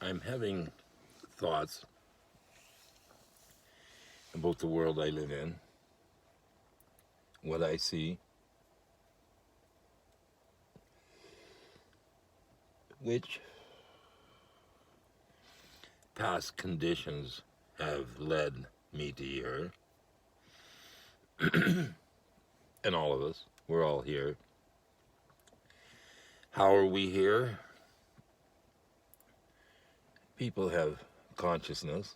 I'm having thoughts about the world I live in, what I see, which past conditions have led me to here, and all of us, we're all here. How are we here? People have consciousness.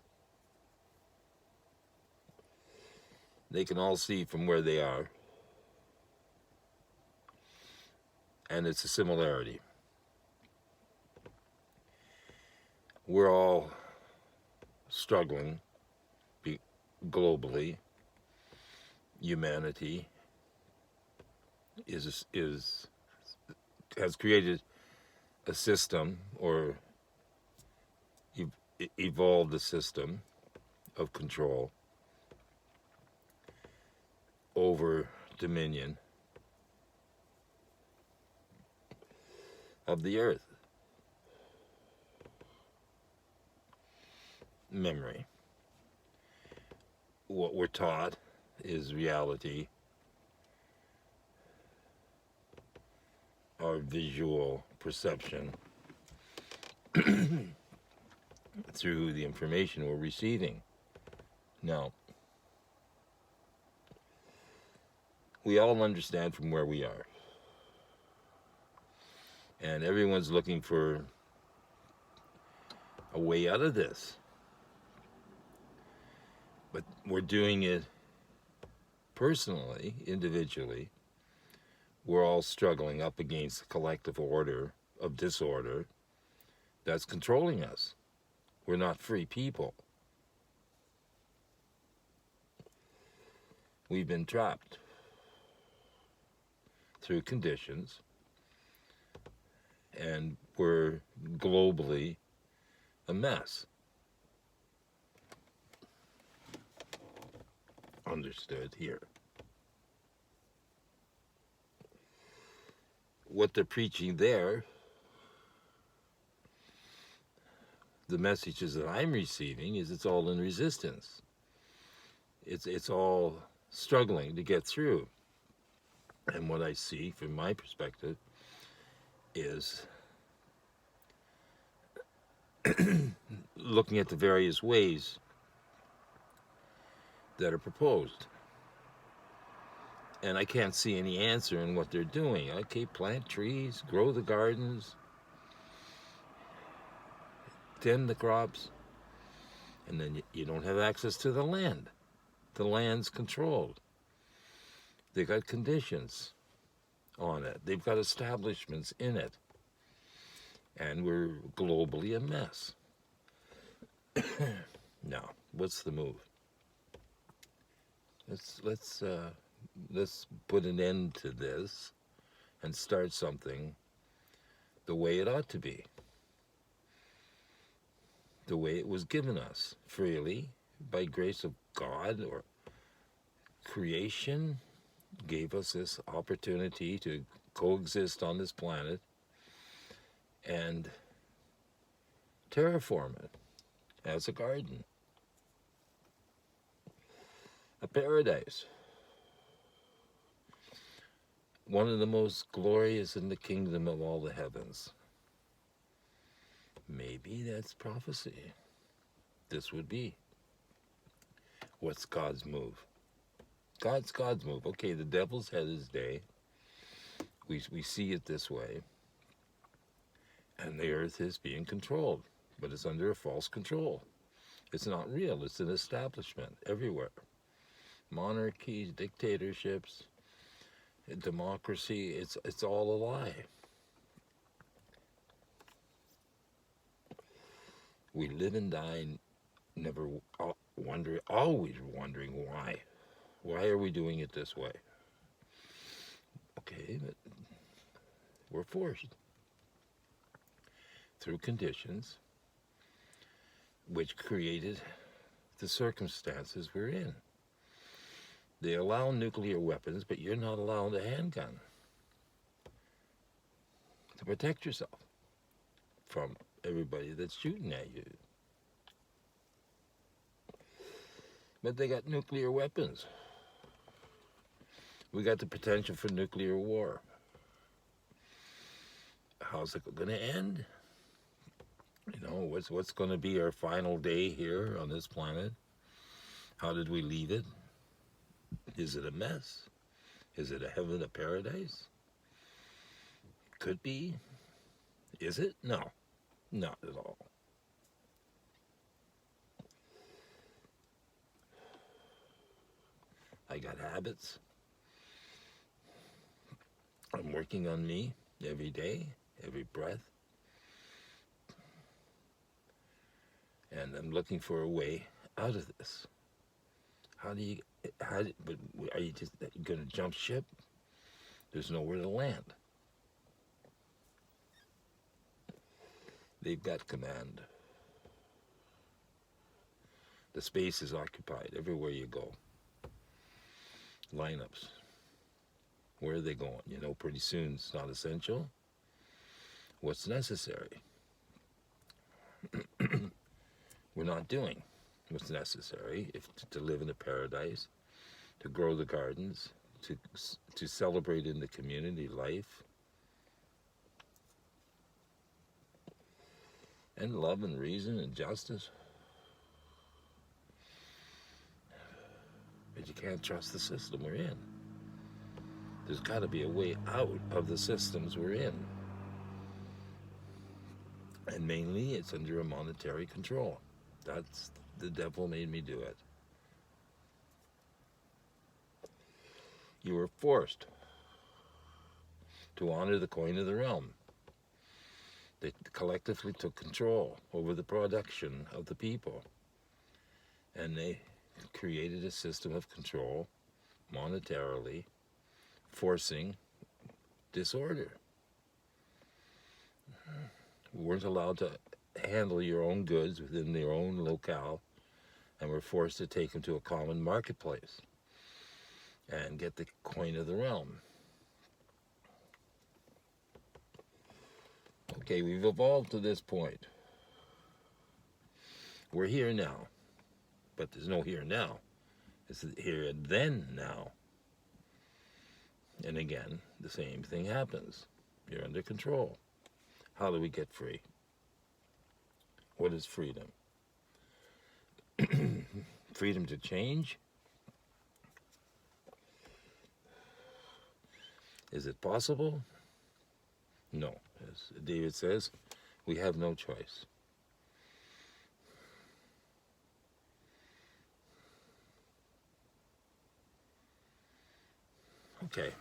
They can all see from where they are, and it's a similarity. We're all struggling globally. Humanity has created a system, or evolved a system of control over dominion of the earth. Memory. What we're taught is reality. Our visual perception through the information we're receiving. Now, we all understand from where we are. And everyone's looking for a way out of this. But we're doing it personally, individually. We're all struggling up against a collective order of disorder that's controlling us. We're not free people. We've been trapped through conditions, and we're globally a mess. Understood here. What they're preaching there, the messages that I'm receiving, is it's all in resistance. It's all struggling to get through. And what I see from my perspective is looking at the various ways that are proposed. And I can't see any answer in what they're doing. Okay, plant trees, grow the gardens, tend the crops, and then you don't have access to the land. The land's controlled. They've got conditions on it. They've got establishments in it. And we're globally a mess. Now, what's the move? Let's put an end to this and start something the way it ought to be. The way it was given us, freely, by grace of God, or creation gave us this opportunity to coexist on this planet and terraform it as a garden, a paradise. One of the most glorious in the kingdom of all the heavens. Maybe that's prophecy. This would be. What's God's move? God's move. Okay, the devil's had his day. We see it this way. And the earth is being controlled. But it's under a false control. It's not real. It's an establishment everywhere. Monarchies, dictatorships, democracy, it's all a lie. We live and die, never always wondering why. Why are we doing it this way? Okay, but we're forced through conditions which created the circumstances we're in. They allow nuclear weapons, but you're not allowed a handgun to protect yourself from everybody that's shooting at you. But they got nuclear weapons. We got the potential for nuclear war. How's it going to end? You know, what's going to be our final day here on this planet? How did we leave it? Is it a mess? Is it a heaven, a paradise? Could be. Is it? No, not at all. I got habits. I'm working on me every day, every breath. And I'm looking for a way out of this. But are you just going to jump ship? There's nowhere to land. They've got command. The space is occupied everywhere you go. Lineups. Where are they going? You know, pretty soon it's not essential. What's necessary? We're not doing what's necessary to live in a paradise, to grow the gardens, to celebrate in the community life, and love and reason and justice. But you can't trust the system we're in. There's got to be a way out of the systems we're in. And mainly it's under a monetary control. That's the devil made me do it. You were forced to honor the coin of the realm. They collectively took control over the production of the people. And they created a system of control, monetarily, forcing disorder. We weren't allowed to handle your own goods within their own locale, and were forced to take them to a common marketplace and get the coin of the realm. Okay, we've evolved to this point. We're here now, but there's no here now. It's here and then now. And again, the same thing happens. You're under control. How do we get free? What is freedom? Freedom to change? Is it possible? No. As David says, we have no choice. Okay.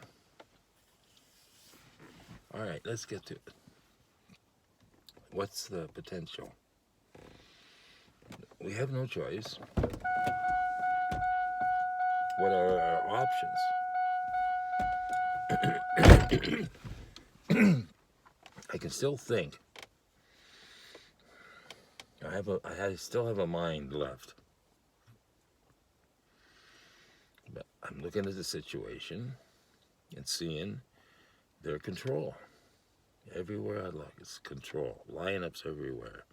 All right, let's get to it. What's the potential? We have no choice. What are our options? I can still think. I still have a mind left. But I'm looking at the situation and seeing their control. Everywhere I look, it's control. Lineups everywhere.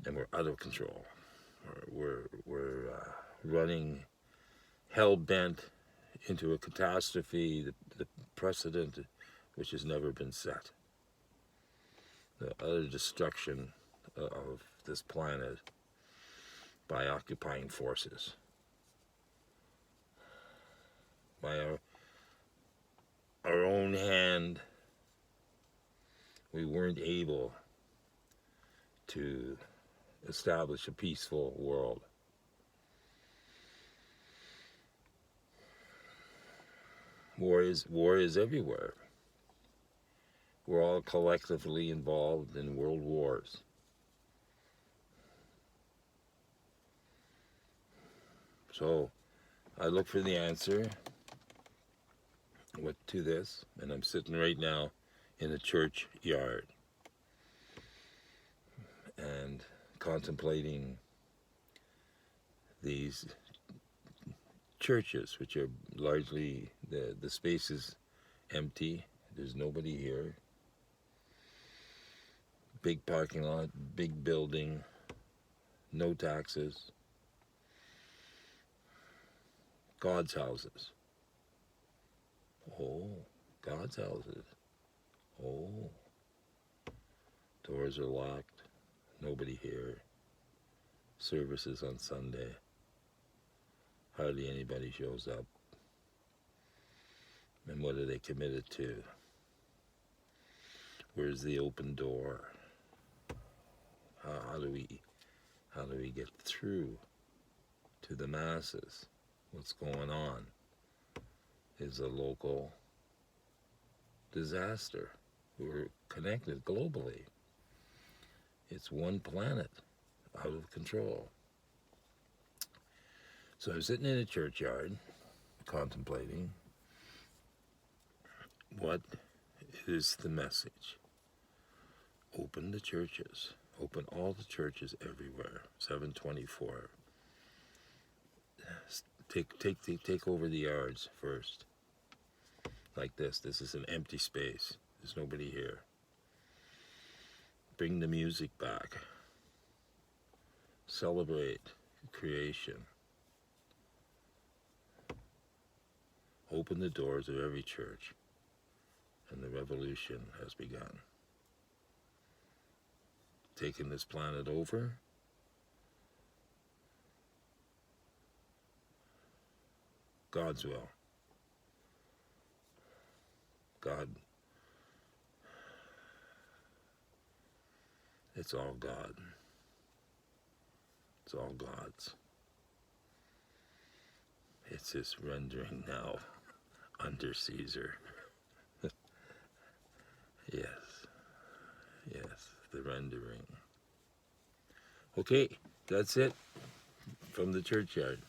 And we're out of control. We're running hell-bent into a catastrophe, the precedent which has never been set. The utter destruction of this planet by occupying forces. By our own hand, we weren't able to establish a peaceful world. War is everywhere. We're all collectively involved in world wars. So I look for the answer to this, and I'm sitting right now in a churchyard and contemplating these churches, which are largely, the space is empty. There's nobody here. Big parking lot, big building, no taxes. God's houses. Oh, God's houses. Oh, doors are locked. Nobody here. Services on Sunday. Hardly anybody shows up. And what are they committed to? Where's the open door? How do we get through to the masses? What's going on is a local disaster. We're connected globally. It's one planet out of control. So I'm sitting in a churchyard contemplating what is the message. Open the churches. Open all the churches everywhere. 724. Take over the yards first. Like this. This is an empty space. There's nobody here. Bring the music back. Celebrate creation. Open the doors of every church. And the revolution has begun. Taking this planet over. God's will. God. It's all God. It's all God's. It's His rendering now under Caesar. Yes. Yes, the rendering. Okay, that's it from the churchyard.